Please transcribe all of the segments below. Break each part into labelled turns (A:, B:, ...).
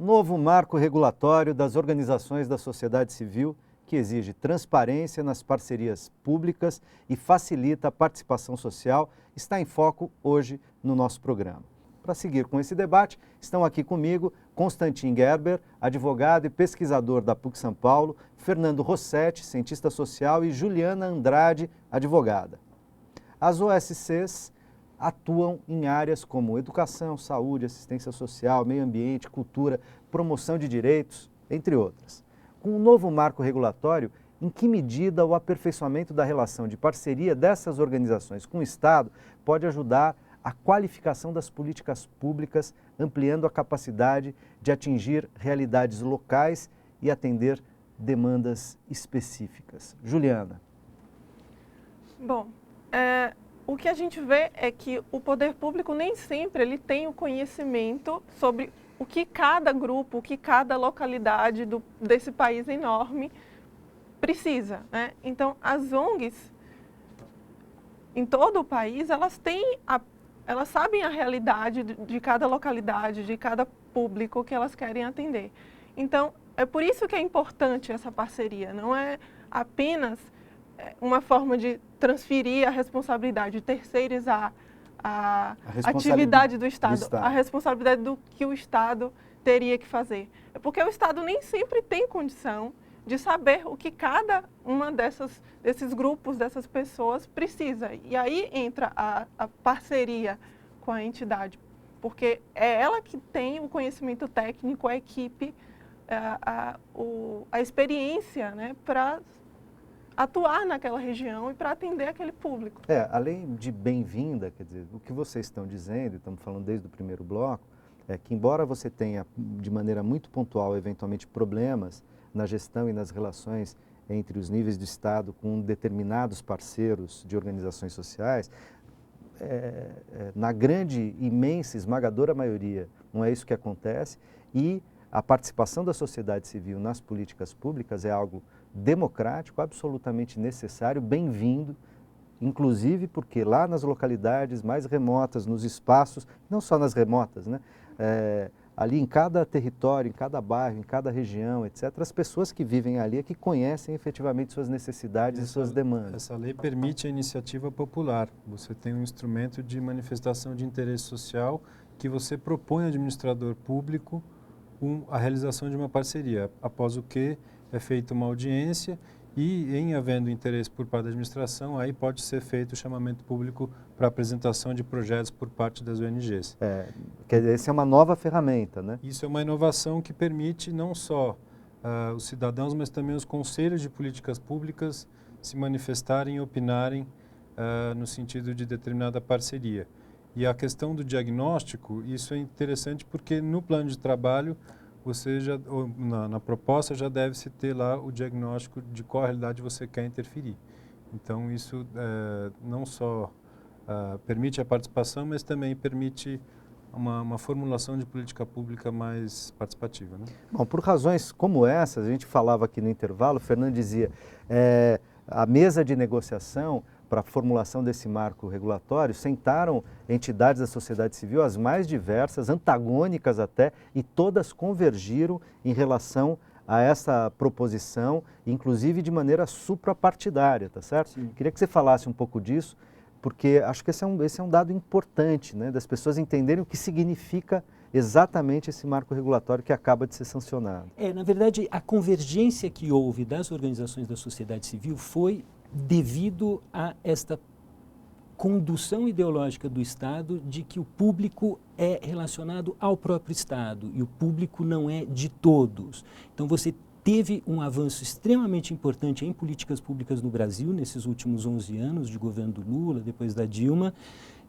A: Novo marco regulatório das organizações da sociedade civil que exige transparência nas parcerias públicas e facilita a participação social está em foco hoje no nosso programa. Para seguir com esse debate, estão aqui comigo Constantin Gerber, advogado e pesquisador da PUC-São Paulo, Fernando Rossetti, cientista social, e Juliana Andrade, advogada. As OSCs atuam em áreas como educação, saúde, assistência social, meio ambiente, cultura, promoção de direitos, entre outras. Com o novo marco regulatório, em que medida o aperfeiçoamento da relação de parceria dessas organizações com o Estado pode ajudar a qualificação das políticas públicas, ampliando a capacidade de atingir realidades locais e atender demandas específicas? Juliana.
B: Bom, o que a gente vê é que o poder público nem sempre ele tem o conhecimento sobre o que cada grupo, o que cada localidade desse país enorme precisa, né? Então, as ONGs em todo o país, elas sabem a realidade de cada localidade, de cada público que elas querem atender. Então, é por isso que é importante essa parceria, não é apenas uma forma de transferir a responsabilidade, de terceirizar a atividade do Estado, a responsabilidade do que o Estado teria que fazer. É porque o Estado nem sempre tem condição de saber o que cada uma desses grupos, dessas pessoas precisa. E aí entra a parceria com a entidade, porque é ela que tem o conhecimento técnico, a equipe, a experiência, né, para atuar naquela região e para atender aquele público.
A: Além de bem-vinda, quer dizer, o que vocês estão dizendo, estamos falando desde o primeiro bloco, é que embora você tenha, de maneira muito pontual, eventualmente problemas na gestão e nas relações entre os níveis do Estado com determinados parceiros de organizações sociais, na grande, imensa, esmagadora maioria, não é isso que acontece, e a participação da sociedade civil nas políticas públicas é algo democrático, absolutamente necessário, bem-vindo, inclusive porque lá nas localidades mais remotas, nos espaços, não só nas remotas, né? Ali em cada território, em cada bairro, em cada região, etc., as pessoas que vivem ali é que conhecem efetivamente suas necessidades e suas demandas.
C: Essa lei permite a iniciativa popular. Você tem um instrumento de manifestação de interesse social que você propõe ao administrador público a realização de uma parceria, após o que é feita uma audiência e, em havendo interesse por parte da administração, aí pode ser feito o chamamento público para apresentação de projetos por parte das ONGs.
A: Quer dizer, essa é uma nova ferramenta, né?
C: Isso é uma inovação que permite não só os cidadãos, mas também os conselhos de políticas públicas se manifestarem e opinarem no sentido de determinada parceria. E a questão do diagnóstico, isso é interessante porque no plano de trabalho, você já, na proposta já deve-se ter lá o diagnóstico de qual realidade você quer interferir. Então, isso não só permite a participação, mas também permite uma formulação de política pública mais participativa, né?
A: Bom, por razões como essas, a gente falava aqui no intervalo, o Fernando dizia, a mesa de negociação para a formulação desse marco regulatório, sentaram entidades da sociedade civil, as mais diversas, antagônicas até, e todas convergiram em relação a essa proposição, inclusive de maneira suprapartidária, tá certo? Sim. Queria que você falasse um pouco disso, porque acho que esse é um dado importante, né, das pessoas entenderem o que significa exatamente esse marco regulatório que acaba de ser sancionado.
D: Na verdade, a convergência que houve das organizações da sociedade civil foi devido a esta condução ideológica do Estado de que o público é relacionado ao próprio Estado e o público não é de todos. Então você teve um avanço extremamente importante em políticas públicas no Brasil nesses últimos 11 anos de governo do Lula, depois da Dilma.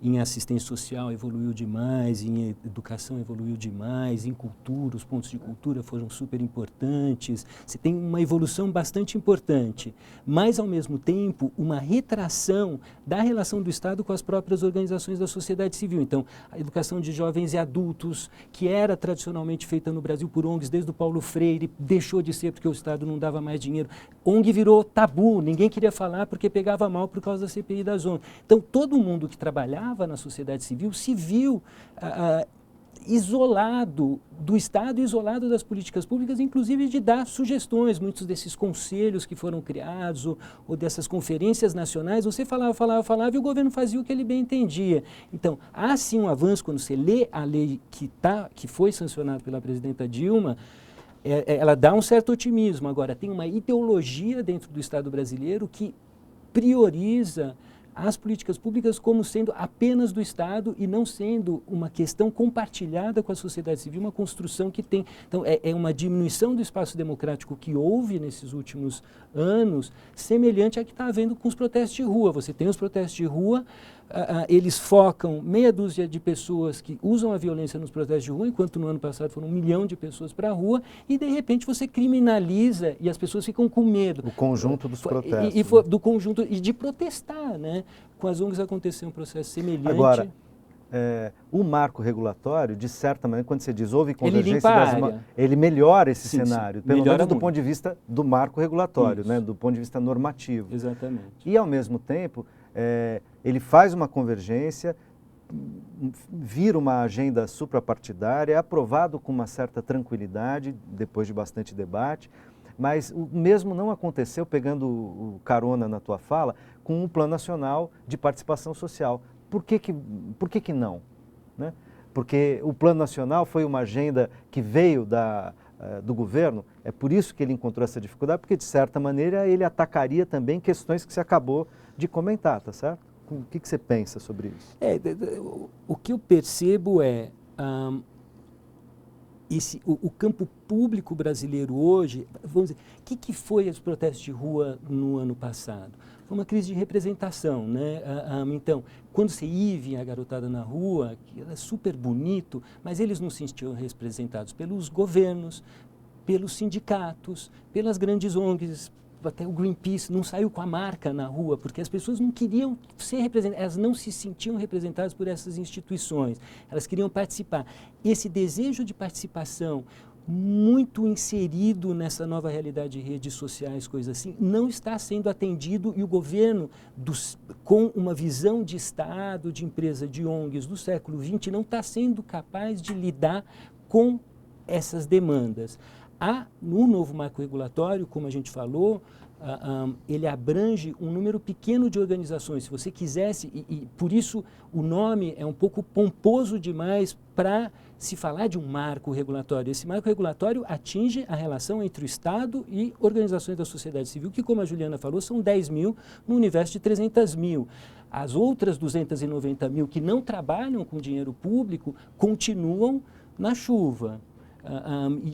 D: Em assistência social evoluiu demais, em educação evoluiu demais, em cultura, os pontos de cultura foram super importantes. Você tem uma evolução bastante importante, mas, ao mesmo tempo, uma retração da relação do Estado com as próprias organizações da sociedade civil. Então, a educação de jovens e adultos, que era tradicionalmente feita no Brasil por ONGs desde o Paulo Freire, deixou de ser porque o Estado não dava mais dinheiro. ONG virou tabu, ninguém queria falar porque pegava mal por causa da CPI das ONGs. Então, todo mundo que trabalhava na sociedade civil se viu isolado do Estado, isolado das políticas públicas, inclusive de dar sugestões. Muitos desses conselhos que foram criados ou dessas conferências nacionais, você falava e o governo fazia o que ele bem entendia. Então, há sim um avanço quando você lê a lei que foi sancionada pela presidenta Dilma. Ela dá um certo otimismo. Agora, tem uma ideologia dentro do Estado brasileiro que prioriza as políticas públicas como sendo apenas do Estado e não sendo uma questão compartilhada com a sociedade civil, uma construção que tem. Então, é uma diminuição do espaço democrático que houve nesses últimos anos, semelhante à que está havendo com os protestos de rua. Você tem os protestos de rua, eles focam meia dúzia de pessoas que usam a violência nos protestos de rua, enquanto no ano passado foram 1 milhão de pessoas para a rua, e de repente você criminaliza e as pessoas ficam com medo.
A: O conjunto dos protestos.
D: Do conjunto, e de protestar, né? Com as ONGs aconteceu um processo semelhante.
A: Agora, o marco regulatório, de certa maneira, quando você diz houve convergência, ele melhora esse cenário, pelo menos do ponto de vista do marco regulatório, né? Do ponto de vista normativo.
D: Exatamente.
A: E, ao mesmo tempo, ele faz uma convergência, vira uma agenda suprapartidária, é aprovado com uma certa tranquilidade, depois de bastante debate, mas o mesmo não aconteceu, pegando o carona na tua fala, com o Plano Nacional de Participação Social. Por que não? Né? Porque o Plano Nacional foi uma agenda que veio do governo, é por isso que ele encontrou essa dificuldade, porque, de certa maneira, ele atacaria também questões que você acabou de comentar, tá certo? O que você pensa sobre isso?
D: O que eu percebo é o campo público brasileiro hoje, vamos dizer, o que foi os protestos de rua no ano passado? Foi uma crise de representação, né? Então, quando você ia a garotada na rua, que era super bonito, mas eles não se sentiam representados pelos governos, pelos sindicatos, pelas grandes ONGs, até o Greenpeace não saiu com a marca na rua, porque as pessoas não queriam ser representadas, elas não se sentiam representadas por essas instituições, elas queriam participar. Esse desejo de participação, muito inserido nessa nova realidade de redes sociais, coisas assim, não está sendo atendido, e o governo, com uma visão de Estado, de empresa, de ONGs do século XX, não está sendo capaz de lidar com essas demandas. No novo marco regulatório, como a gente falou, ele abrange um número pequeno de organizações. Se você quisesse, e por isso o nome é um pouco pomposo demais para se falar de um marco regulatório. Esse marco regulatório atinge a relação entre o Estado e organizações da sociedade civil, que, como a Juliana falou, são 10 mil no universo de 300 mil. As outras 290 mil que não trabalham com dinheiro público continuam na chuva.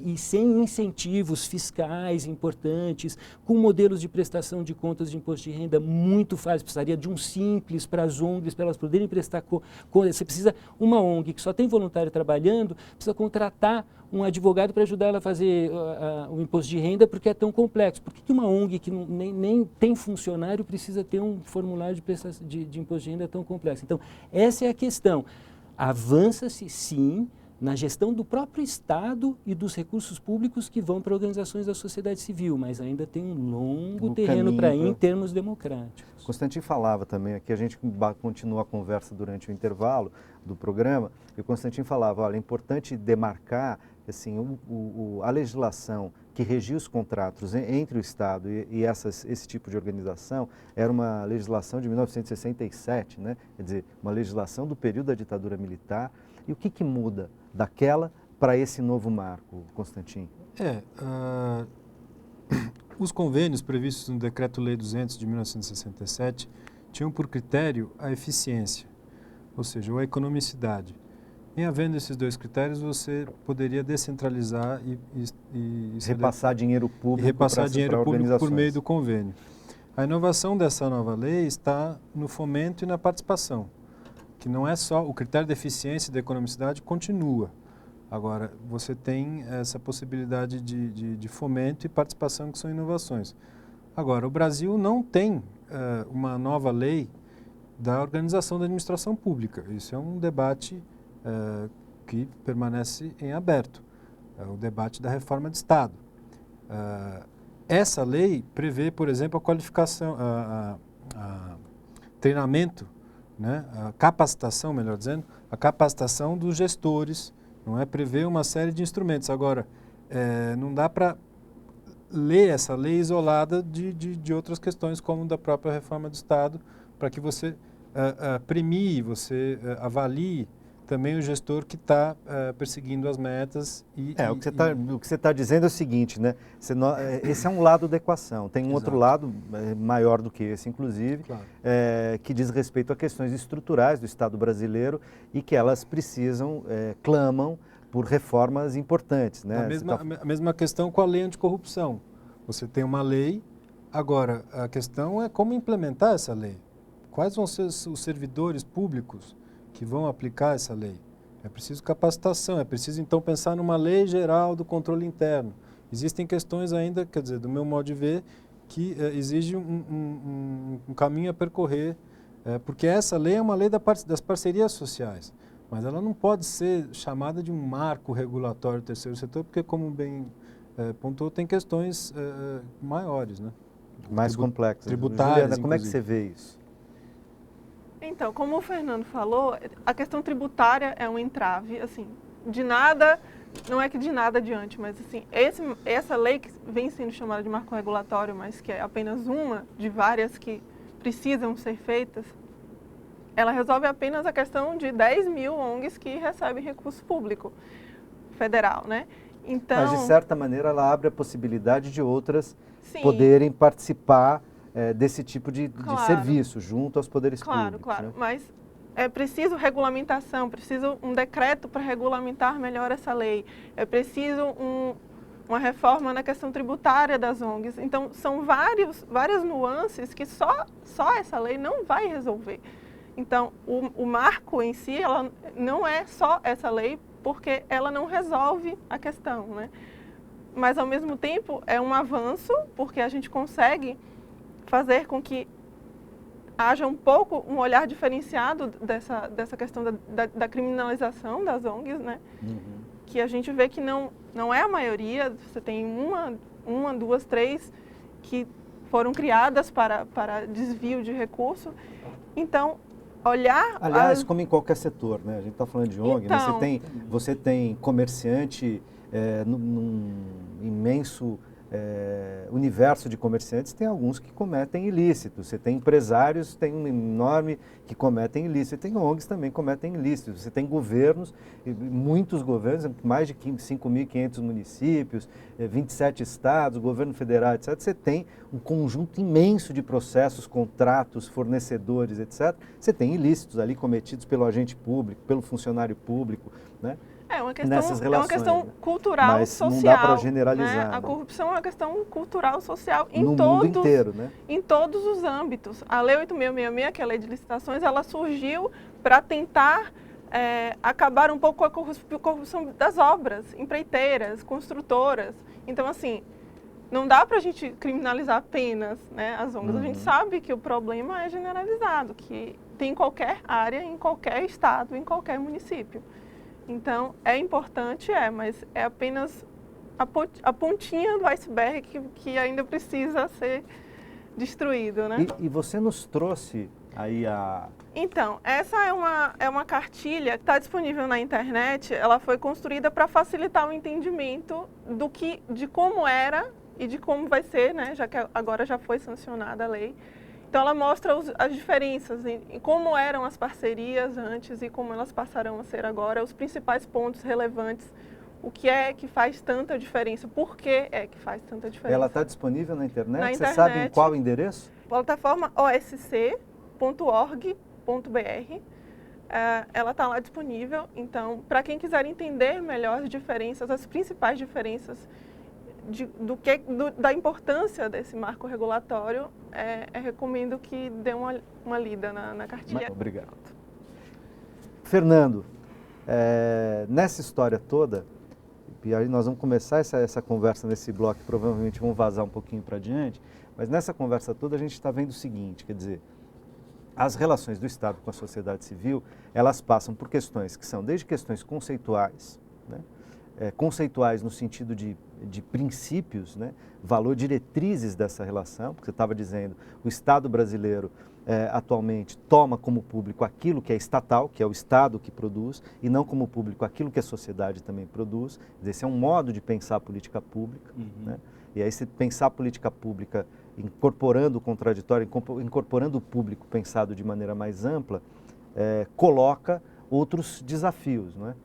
D: E sem incentivos fiscais importantes, com modelos de prestação de contas de imposto de renda muito fáceis. Precisaria de um simples para as ONGs, para elas poderem prestar contas. Você precisa, uma ONG que só tem voluntário trabalhando, precisa contratar um advogado para ajudar ela a fazer o imposto de renda, porque é tão complexo. Por que uma ONG que nem tem funcionário precisa ter um formulário de imposto de renda tão complexo? Então, essa é a questão. Avança-se, sim, na gestão do próprio Estado e dos recursos públicos que vão para organizações da sociedade civil, mas ainda tem um longo terreno para ir em termos democráticos.
A: Constantin falava também, aqui a gente continua a conversa durante o intervalo do programa, e o Constantin falava, olha, é importante demarcar assim, a legislação que regia os contratos entre o Estado e esse tipo de organização era uma legislação de 1967, né? Quer dizer, uma legislação do período da ditadura militar. E o que muda daquela para esse novo marco, Constantin?
C: Os convênios previstos no Decreto-Lei 200 de 1967 tinham por critério a eficiência, ou seja, a economicidade. Em havendo esses dois critérios, você poderia descentralizar e
A: repassar dinheiro público,
C: por meio do convênio. A inovação dessa nova lei está no fomento e na participação, que não é só o critério de eficiência e de economicidade, continua. Agora, você tem essa possibilidade de fomento e participação, que são inovações. Agora, o Brasil não tem uma nova lei da organização da administração pública. Isso é um debate que permanece em aberto. É o debate da reforma de Estado. Essa lei prevê, por exemplo, a qualificação, treinamento, né, a capacitação, melhor dizendo, a capacitação dos gestores não é prever uma série de instrumentos. Agora, não dá para ler essa lei isolada de outras questões, como da própria reforma do Estado, para que você premie, você avalie também o gestor que está perseguindo as metas.
A: O que você está dizendo é o seguinte, né? Esse é um lado da equação. Tem um outro lado, maior do que esse, inclusive,
C: claro,
A: que diz respeito a questões estruturais do Estado brasileiro e que elas precisam, clamam por reformas importantes, né?
C: A mesma questão com a lei anticorrupção. Você tem uma lei, agora a questão é como implementar essa lei. Quais vão ser os servidores públicos que vão aplicar essa lei? É preciso capacitação, é preciso então pensar numa lei geral do controle interno. Existem questões ainda, quer dizer, do meu modo de ver, que exige um caminho a percorrer, porque essa lei é uma lei das parcerias sociais, mas ela não pode ser chamada de um marco regulatório do terceiro setor, porque, como bem pontuou, tem questões maiores, né?
A: Mais complexas.
C: Tributárias,
A: Juliana, como é que você vê isso?
B: Então, como o Fernando falou, a questão tributária é um entrave, assim, de nada, não é que de nada adiante, mas assim, essa lei que vem sendo chamada de marco regulatório, mas que é apenas uma de várias que precisam ser feitas, ela resolve apenas a questão de 10 mil ONGs que recebem recurso público federal, né? Então,
A: mas, de certa maneira, ela abre a possibilidade de outras
B: sim,
A: poderem participar desse tipo de
B: claro,
A: serviço junto aos poderes públicos.
B: Claro,
A: né?
B: mas é preciso regulamentação, preciso um decreto para regulamentar melhor essa lei, é preciso uma reforma na questão tributária das ONGs. Então, são várias nuances que só essa lei não vai resolver. Então, o marco em si, ela não é só essa lei, porque ela não resolve a questão, né? Mas, ao mesmo tempo, é um avanço, porque a gente consegue fazer com que haja um olhar diferenciado dessa questão da criminalização das ONGs, né?
A: Uhum.
B: Que a gente vê que não é a maioria, você tem uma, duas, três que foram criadas para desvio de recurso. Então, olhar...
A: Aliás, como em qualquer setor, né? A gente está falando de ONG,
B: então,
A: né? Você tem comerciante num imenso universo de comerciantes, tem alguns que cometem ilícitos. Você tem empresários, tem um enorme que cometem ilícitos. Tem ONGs também que cometem ilícitos. Você tem governos, muitos governos, mais de 5.500 municípios, 27 estados, governo federal, etc. Você tem um conjunto imenso de processos, contratos, fornecedores, etc. Você tem ilícitos ali cometidos pelo agente público, pelo funcionário público, né?
B: É uma questão cultural,
A: mas
B: social.
A: Não dá para generalizar.
B: Né? A corrupção é uma questão cultural, social
A: no mundo inteiro, né?
B: Em todos os âmbitos. A Lei 8.666, que é a Lei de Licitações, ela surgiu para tentar acabar um pouco com a corrupção das obras, empreiteiras, construtoras. Então, assim, não dá para a gente criminalizar apenas, né, as ONGs. A gente sabe que o problema é generalizado, que tem em qualquer área, em qualquer estado, em qualquer município. Então, é importante, mas é apenas a pontinha do iceberg que ainda precisa ser destruído, né?
A: E você nos trouxe aí a...
B: Então, essa é uma cartilha que está disponível na internet. Ela foi construída para facilitar o entendimento de como era e de como vai ser, né? Já que agora já foi sancionada a lei. Então, ela mostra as diferenças em como eram as parcerias antes e como elas passarão a ser agora, os principais pontos relevantes, o que é que faz tanta diferença, por que é que faz tanta diferença.
A: Ela está disponível na internet?
B: Na internet.
A: Você sabe em qual endereço?
B: Plataforma osc.org.br. Ela está lá disponível, então, para quem quiser entender melhor as diferenças, as principais diferenças da importância desse marco regulatório, recomendo que dê uma lida na cartilha.
A: Obrigado. Fernando, nessa história toda, e aí nós vamos começar essa conversa nesse bloco, que provavelmente vamos vazar um pouquinho para adiante, mas nessa conversa toda a gente está vendo o seguinte, quer dizer, as relações do Estado com a sociedade civil, elas passam por questões que são desde questões conceituais, né? Conceituais no sentido de princípios, né? Valor, diretrizes dessa relação, porque você estava dizendo, o Estado brasileiro atualmente toma como público aquilo que é estatal, que é o Estado que produz, e não como público aquilo que a sociedade também produz. Esse é um modo de pensar a política pública. Né? E aí, se pensar a política pública incorporando o contraditório, incorporando o público pensado de maneira mais ampla, coloca outros desafios. Não é?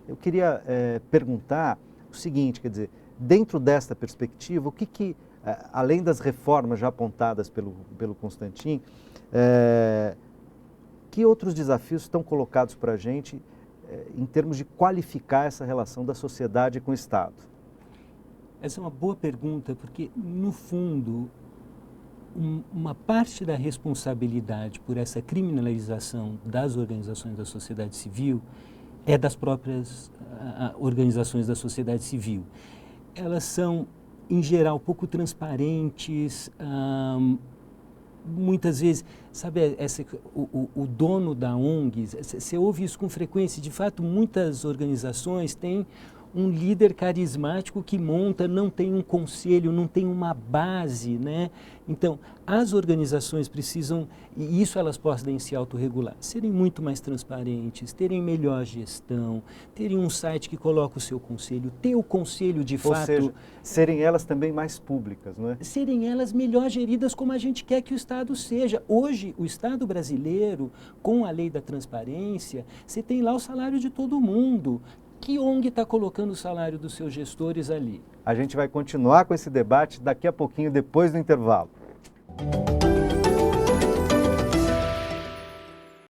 A: Eu queria perguntar o seguinte, quer dizer, dentro desta perspectiva, o que além das reformas já apontadas pelo Constantin, que outros desafios estão colocados para a gente em termos de qualificar essa relação da sociedade com o Estado?
D: Essa é uma boa pergunta, porque, no fundo, uma parte da responsabilidade por essa criminalização das organizações da sociedade civil é das próprias organizações da sociedade civil. Elas são, em geral, pouco transparentes, muitas vezes, sabe, o dono da ONG, você ouve isso com frequência, de fato, muitas organizações têm um líder carismático que monta, não tem um conselho, não tem uma base, né? Então, as organizações precisam, e isso elas podem se autorregular, serem muito mais transparentes, terem melhor gestão, terem um site que coloca o seu conselho, ter o conselho de fato...
A: Ou seja, serem elas também mais públicas, não é?
D: Serem elas melhor geridas como a gente quer que o Estado seja. Hoje, o Estado brasileiro, com a lei da transparência, você tem lá o salário de todo mundo. Que ONG está colocando o salário dos seus gestores ali?
A: A gente vai continuar com esse debate daqui a pouquinho, depois do intervalo.